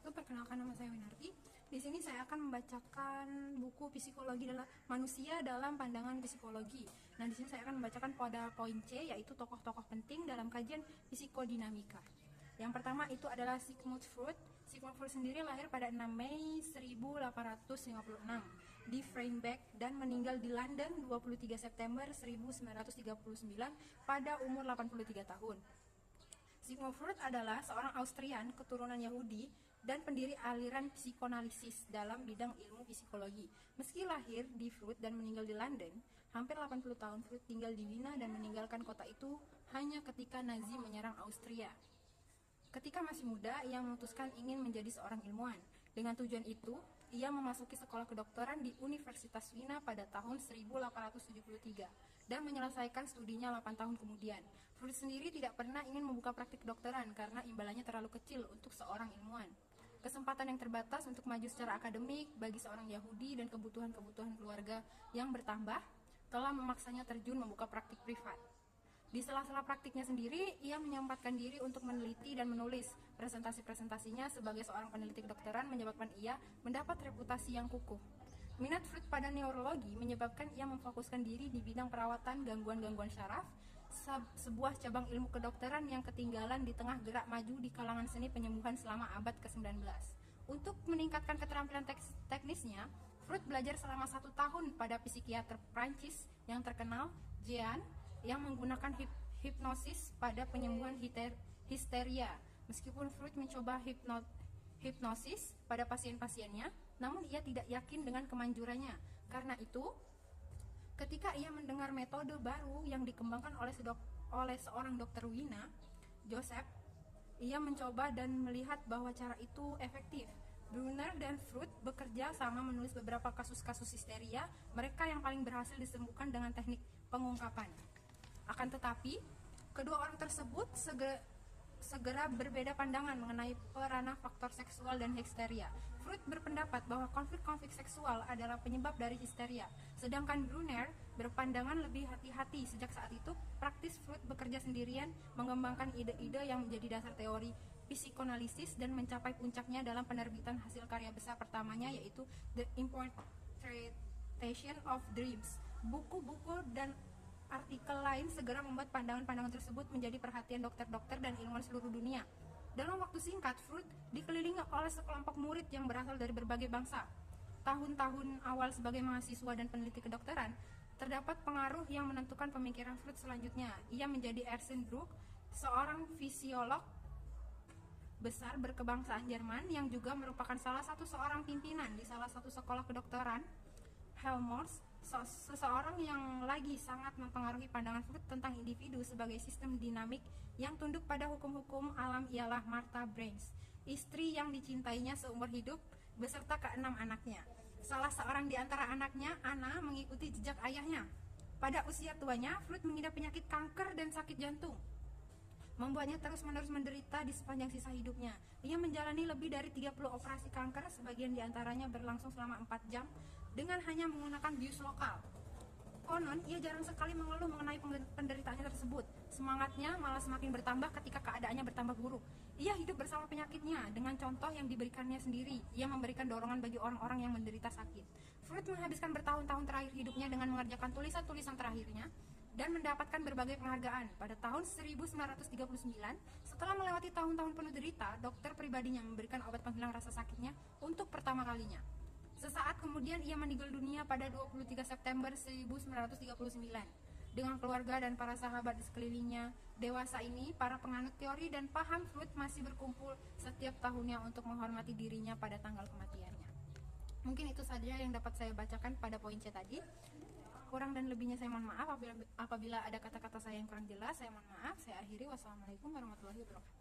wabarakatuh. Perkenalkan, nama saya Winarti. Di sini saya akan membacakan buku Psikologi dalam Manusia dalam Pandangan Psikologi. Nah, di sini saya akan membacakan pada poin C, yaitu tokoh-tokoh penting dalam kajian psikodinamika. Yang pertama itu adalah Sigmund Freud. Sigmund Freud sendiri lahir pada 6 Mei 1856 di Freiburg dan meninggal di London 23 September 1939 pada umur 83 tahun. Sigmund Freud adalah seorang Austrian keturunan Yahudi dan pendiri aliran psikoanalisis dalam bidang ilmu psikologi. Meski lahir di Freud dan meninggal di London, hampir 80 tahun Freud tinggal di Wina dan meninggalkan kota itu hanya ketika Nazi menyerang Austria. Ketika masih muda, ia memutuskan ingin menjadi seorang ilmuwan. Dengan tujuan itu, ia memasuki sekolah kedokteran di Universitas Wina pada tahun 1873 dan menyelesaikan studinya 8 tahun kemudian. Freud sendiri tidak pernah ingin membuka praktik kedokteran karena imbalannya terlalu kecil untuk seorang ilmuwan. Kesempatan yang terbatas untuk maju secara akademik bagi seorang Yahudi dan kebutuhan-kebutuhan keluarga yang bertambah telah memaksanya terjun membuka praktik privat. Di sela-sela praktiknya sendiri, ia menyempatkan diri untuk meneliti dan menulis. Presentasi-presentasinya sebagai seorang peneliti kedokteran menyebabkan ia mendapat reputasi yang kukuh. Minat Freud pada neurologi menyebabkan ia memfokuskan diri di bidang perawatan gangguan-gangguan syaraf, sebuah cabang ilmu kedokteran yang ketinggalan di tengah gerak maju di kalangan seni penyembuhan selama abad ke-19. Untuk meningkatkan keterampilan teknisnya, Freud belajar selama 1 tahun pada psikiater Prancis yang terkenal, Jean, yang menggunakan hipnosis pada penyembuhan histeria. Meskipun Freud mencoba hipnosis pada pasien-pasiennya, namun ia tidak yakin dengan kemanjurannya. Karena itu, ketika ia mendengar metode baru yang dikembangkan oleh seorang dokter Wina, Joseph, ia mencoba dan melihat bahwa cara itu efektif. Brunner dan Freud bekerja sama menulis beberapa kasus-kasus histeria mereka yang paling berhasil disembuhkan dengan teknik pengungkapan. Akan tetapi, kedua orang tersebut segera berbeda pandangan mengenai peranan faktor seksual dan histeria. Freud berpendapat bahwa konflik-konflik seksual adalah penyebab dari histeria, sedangkan Brunner berpandangan lebih hati-hati. Sejak saat itu, praktis Freud bekerja sendirian, mengembangkan ide-ide yang menjadi dasar teori psikoanalisis dan mencapai puncaknya dalam penerbitan hasil karya besar pertamanya, yaitu The Interpretation of Dreams. Buku-buku dan artikel lain segera membuat pandangan-pandangan tersebut menjadi perhatian dokter-dokter dan ilmuwan seluruh dunia. Dalam waktu singkat, Freud dikelilingi oleh sekelompok murid yang berasal dari berbagai bangsa. Tahun-tahun awal sebagai mahasiswa dan peneliti kedokteran, terdapat pengaruh yang menentukan pemikiran Freud selanjutnya. Ia menjadi Ernst Bruck, seorang fisiolog besar berkebangsaan Jerman yang juga merupakan salah satu seorang pimpinan di salah satu sekolah kedokteran, Helmholtz, seseorang yang lagi sangat mempengaruhi pandangan Freud tentang individu sebagai sistem dinamik yang tunduk pada hukum-hukum alam ialah Martha Brains, istri yang dicintainya seumur hidup beserta ke-6 anaknya. Salah seorang di antara anaknya, Anna, mengikuti jejak ayahnya. Pada usia tuanya, Freud mengidap penyakit kanker dan sakit jantung, membuatnya terus-menerus menderita di sepanjang sisa hidupnya. Ia menjalani lebih dari 30 operasi kanker, sebagian diantaranya berlangsung selama 4 jam dengan hanya menggunakan bius lokal. Konon, ia jarang sekali mengeluh mengenai penderitaannya tersebut. Semangatnya malah semakin bertambah ketika keadaannya bertambah buruk. Ia hidup bersama penyakitnya dengan contoh yang diberikannya sendiri. Ia memberikan dorongan bagi orang-orang yang menderita sakit. Freud menghabiskan bertahun-tahun terakhir hidupnya dengan mengerjakan tulisan-tulisan terakhirnya dan mendapatkan berbagai penghargaan. Pada tahun 1939, setelah melewati tahun-tahun penuh derita, dokter pribadinya memberikan obat penghilang rasa sakitnya untuk pertama kalinya. Sesaat kemudian ia meninggal dunia pada 23 September 1939. Dengan keluarga dan para sahabat di sekelilingnya, dewasa ini, para penganut teori dan paham Freud masih berkumpul setiap tahunnya untuk menghormati dirinya pada tanggal kematiannya. Mungkin itu saja yang dapat saya bacakan pada poin C tadi. Kurang dan lebihnya saya mohon maaf. Apabila ada kata-kata saya yang kurang jelas, saya mohon maaf. Saya akhiri. Wassalamualaikum warahmatullahi wabarakatuh.